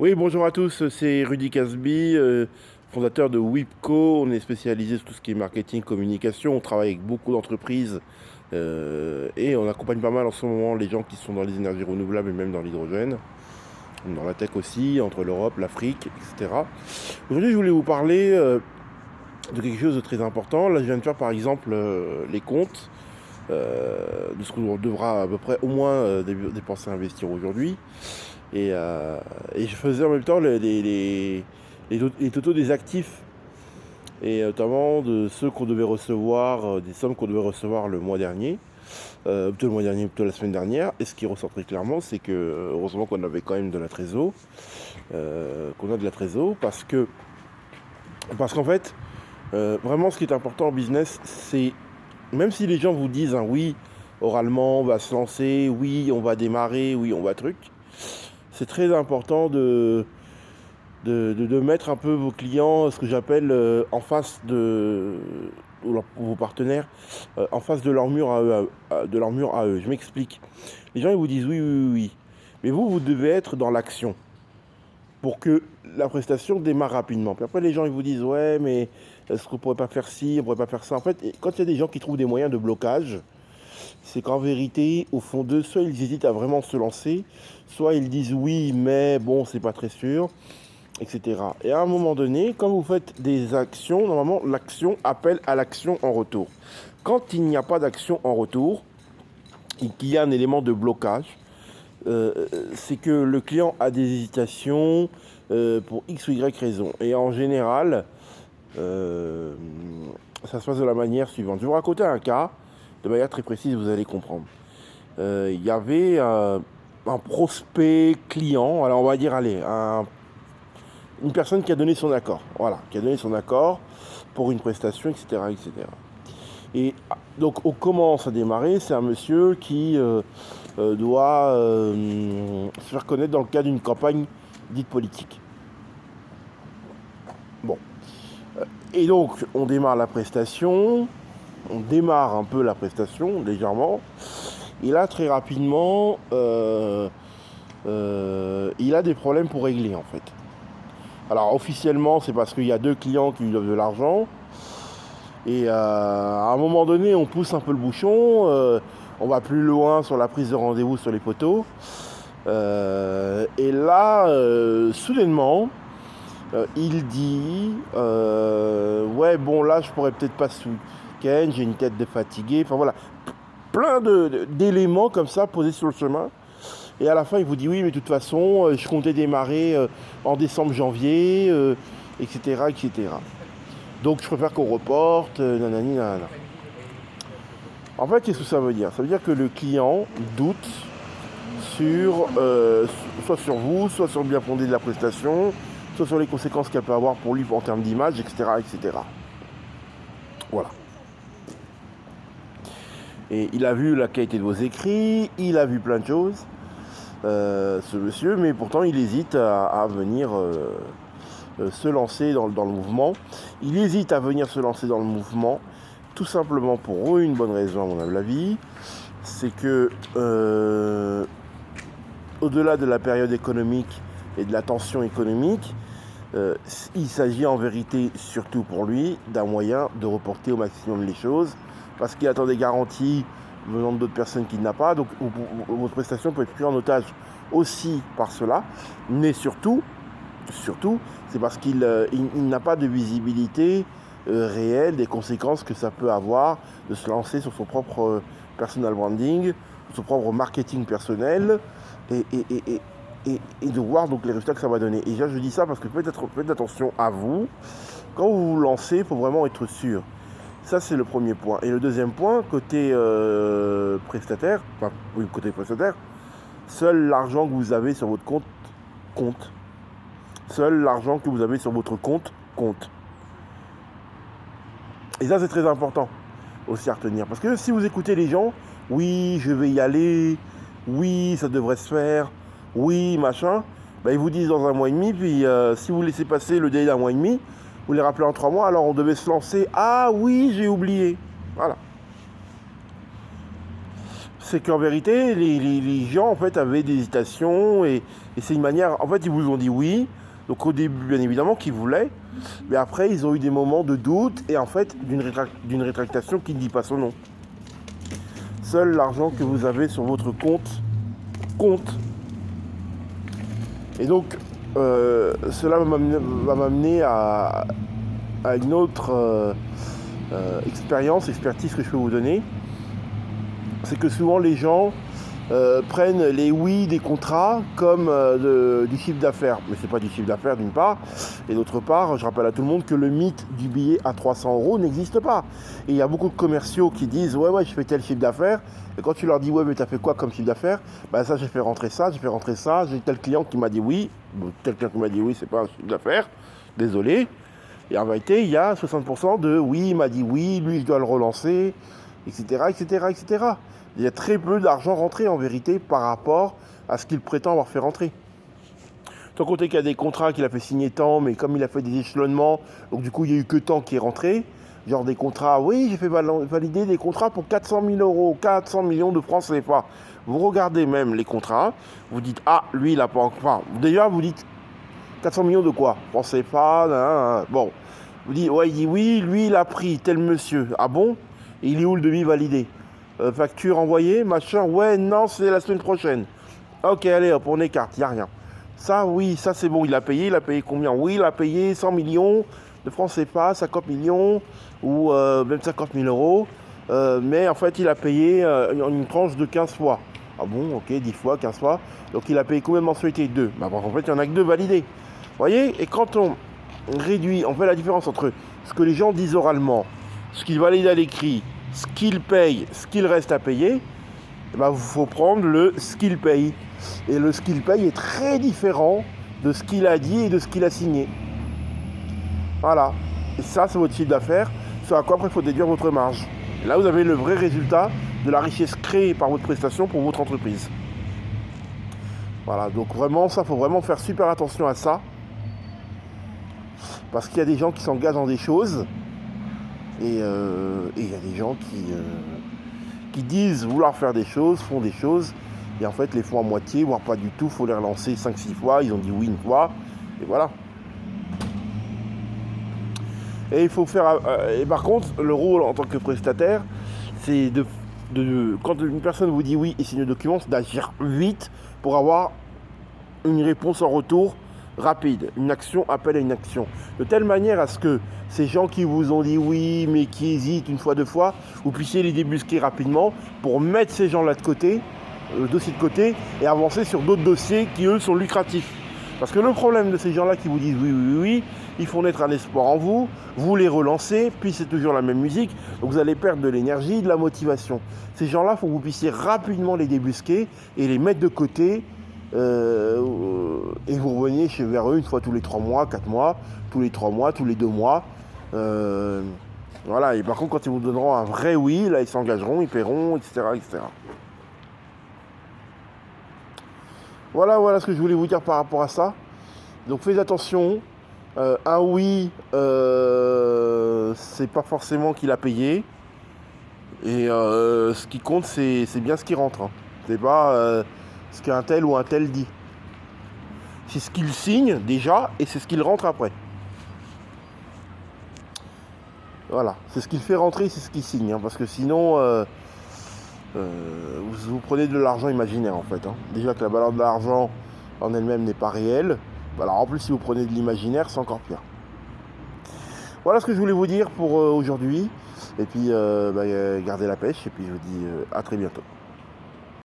Oui, bonjour à tous, c'est Rudy Casby, fondateur de Wipco. On est spécialisé sur tout ce qui est marketing, communication. On travaille avec beaucoup d'entreprises et on accompagne pas mal en ce moment les gens qui sont dans les énergies renouvelables et même dans l'hydrogène, dans la tech aussi, entre l'Europe, l'Afrique, etc. Aujourd'hui, je voulais vous parler de quelque chose de très important. Là, je viens de faire par exemple les comptes de ce qu'on devra à peu près au moins dépenser et investir aujourd'hui. Et, euh, et je faisais en même temps les totaux des actifs, et notamment de ceux qu'on devait recevoir, des sommes qu'on devait recevoir le mois dernier, plutôt le mois dernier, plutôt la semaine dernière. Et ce qui ressort très clairement, c'est que heureusement qu'on avait quand même de la trésor, qu'on a de la trésor, parce qu'en fait, vraiment ce qui est important en business, c'est même si les gens vous disent oui, oralement, on va se lancer, oui, on va démarrer, oui, on va truc, c'est très important de mettre un peu vos clients, ce que j'appelle en face ou vos partenaires, en face de leur mur à eux. De leur mur à eux. Je m'explique. Les gens ils vous disent oui, oui, oui, oui. Mais vous devez être dans l'action pour que la prestation démarre rapidement. Puis après, les gens ils vous disent ouais, mais est-ce qu'on pourrait pas faire ci, on pourrait pas faire ça. En fait, quand il y a des gens qui trouvent des moyens de blocage, c'est qu'en vérité, au fond d'eux, soit ils hésitent à vraiment se lancer, soit ils disent oui, mais bon, c'est pas très sûr, etc. Et à un moment donné, quand vous faites des actions, normalement, l'action appelle à l'action en retour. Quand il n'y a pas d'action en retour, et qu'il y a un élément de blocage, c'est que le client a des hésitations pour X ou Y raison. Et en général, euh, ça se passe de la manière suivante. Je vais vous raconter un cas, de manière très précise, vous allez comprendre. Il y avait un prospect client, alors on va dire, allez, une personne qui a donné son accord, voilà, qui a donné son accord pour une prestation, etc., etc. Et donc on commence à démarrer, c'est un monsieur qui doit se faire connaître dans le cadre d'une campagne dite politique. Bon. Et donc on démarre la prestation, on démarre un peu la prestation, légèrement, et là très rapidement, il a des problèmes pour régler en fait. Alors officiellement c'est parce qu'il y a deux clients qui lui doivent de l'argent. Et à un moment donné, on pousse un peu le bouchon, on va plus loin sur la prise de rendez-vous sur les poteaux. Et là, soudainement, il dit ouais, bon, là, je pourrais peut-être pas ce week-end, j'ai une tête de fatigué. Enfin voilà, plein d'éléments comme ça posés sur le chemin. Et à la fin, il vous dit oui, mais de toute façon, je comptais démarrer en décembre, janvier, etc., etc. Donc je préfère qu'on reporte, nanani, nanana. En fait, qu'est-ce que ça veut dire? Ça veut dire que le client doute sur, soit sur vous, soit sur le bien fondé de la prestation, soit sur les conséquences qu'elle peut avoir pour lui en termes d'image, etc., etc. Voilà. Et il a vu la qualité de vos écrits, il a vu plein de choses, ce monsieur, mais pourtant il hésite à venir se lancer dans le mouvement. Il hésite à venir se lancer dans le mouvement, tout simplement pour une bonne raison, à mon avis, c'est que au-delà de la période économique et de la tension économique, il s'agit en vérité, surtout pour lui, d'un moyen de reporter au maximum les choses, parce qu'il attend des garanties venant d'autres personnes qu'il n'a pas, donc votre prestation peut être prise en otage aussi par cela, mais surtout, c'est parce qu'il n'a pas de visibilité réelle des conséquences que ça peut avoir de se lancer sur son propre personal branding, son propre marketing personnel, et, et, et, et de voir donc les résultats que ça va donner. Et là, je dis ça parce que faites attention à vous. Quand vous vous lancez, il faut vraiment être sûr. Ça, c'est le premier point. Et le deuxième point, côté prestataire, enfin, oui, côté prestataire, seul l'argent que vous avez sur votre compte compte. Seul l'argent que vous avez sur votre compte compte. Et ça, c'est très important aussi à retenir. Parce que si vous écoutez les gens, oui, je vais y aller, oui, ça devrait se faire, oui, machin, bah, ils vous disent dans un mois et demi, puis si vous laissez passer le délai d'un mois et demi, vous les rappelez en 3 mois, alors on devait se lancer, ah oui, j'ai oublié. Voilà. c'est qu'en vérité, les gens en fait avaient des hésitations et c'est une manière. En fait, ils vous ont dit oui. Donc au début, bien évidemment, qu'ils voulaient, mais après, ils ont eu des moments de doute et en fait d'une rétractation qui ne dit pas son nom. Seul l'argent que vous avez sur votre compte compte. Et donc, cela va m'amener à une autre expertise que je peux vous donner. C'est que souvent les gens prennent les oui des contrats comme du chiffre d'affaires. Mais c'est pas du chiffre d'affaires d'une part. Et d'autre part, je rappelle à tout le monde que le mythe du billet à 300 € n'existe pas. Et il y a beaucoup de commerciaux qui disent ouais je fais tel chiffre d'affaires. Et quand tu leur dis ouais mais t'as fait quoi comme chiffre d'affaires, bah ça j'ai fait rentrer ça, j'ai tel client qui m'a dit oui. Bon, quelqu'un qui m'a dit oui c'est pas un chiffre d'affaires. Désolé. Et en vérité il y a 60% de oui il m'a dit oui, lui je dois le relancer, etc. etc. Il y a très peu d'argent rentré en vérité par rapport à ce qu'il prétend avoir fait rentrer. Sans compter qu'il y a des contrats qu'il a fait signer tant, mais comme il a fait des échelonnements, donc du coup il n'y a eu que tant qui est rentré. Genre des contrats, oui j'ai fait valider des contrats pour 400 000 €, 400 millions de francs CFA. Vous regardez même les contrats, vous dites ah lui il a pas encore. Enfin, déjà vous dites 400 millions de quoi? Francs CFA, bon. Vous dites ouais il dit oui, lui il a pris tel monsieur. Ah bon? Et il est où le devis validé? Facture envoyée, machin, ouais, non, c'est la semaine prochaine. Ok, allez, hop, on écarte, il n'y a rien. Ça, oui, ça c'est bon, il a payé combien? Oui, il a payé 100 millions de francs CFA, 50 millions, ou même 50 000 €, mais en fait, il a payé une tranche de 15 fois. Ah bon, ok, 10 fois, 15 fois. Donc il a payé combien de mensualités? 2. Bah, en fait, il n'y en a que 2 validés. Vous voyez? Et quand on réduit, on fait la différence entre ce que les gens disent oralement, ce qu'ils valident à l'écrit, ce qu'il paye, ce qu'il reste à payer, il faut prendre le ce qu'il paye. Et le ce qu'il paye est très différent de ce qu'il a dit et de ce qu'il a signé. Voilà. Et ça, c'est votre chiffre d'affaires. Ce à quoi après, il faut déduire votre marge. Et là, vous avez le vrai résultat de la richesse créée par votre prestation pour votre entreprise. Voilà. Donc vraiment, ça, il faut vraiment faire super attention à ça. Parce qu'il y a des gens qui s'engagent dans des choses. Et il y a des gens qui disent vouloir faire des choses, font des choses, et en fait les font à moitié, voire pas du tout, il faut les relancer 5-6 fois, ils ont dit oui une fois, et voilà. Et il faut faire. Et par contre, le rôle en tant que prestataire, c'est quand une personne vous dit oui et signe le document, c'est d'agir vite pour avoir une réponse en retour rapide. Une action appelle à une action. De telle manière à ce que ces gens qui vous ont dit oui, mais qui hésitent une fois, deux fois, vous puissiez les débusquer rapidement pour mettre ces gens-là de côté, le dossier de côté, et avancer sur d'autres dossiers qui, eux, sont lucratifs. Parce que le problème de ces gens-là qui vous disent oui, ils font naître un espoir en vous, vous les relancez, puis c'est toujours la même musique, donc vous allez perdre de l'énergie, de la motivation. Ces gens-là, il faut que vous puissiez rapidement les débusquer et les mettre de côté, et vous reveniez vers eux une fois tous les 3 mois, 4 mois, tous les 3 mois, tous les 2 mois. Voilà, et par contre, quand ils vous donneront un vrai oui, là, ils s'engageront, ils paieront, etc. Voilà ce que je voulais vous dire par rapport à ça. Donc faites attention. Un oui, c'est pas forcément qu'il a payé. Et ce qui compte, c'est bien ce qui rentre. C'est pas ce qu'un tel ou un tel dit. C'est ce qu'il signe déjà et c'est ce qu'il rentre après. Voilà, c'est ce qu'il fait rentrer, c'est ce qu'il signe. Parce que sinon, vous prenez de l'argent imaginaire en fait. Déjà que la valeur de l'argent en elle-même n'est pas réelle. Alors en plus, si vous prenez de l'imaginaire, c'est encore pire. Voilà ce que je voulais vous dire pour aujourd'hui. Et puis, gardez la pêche. Et puis, je vous dis à très bientôt.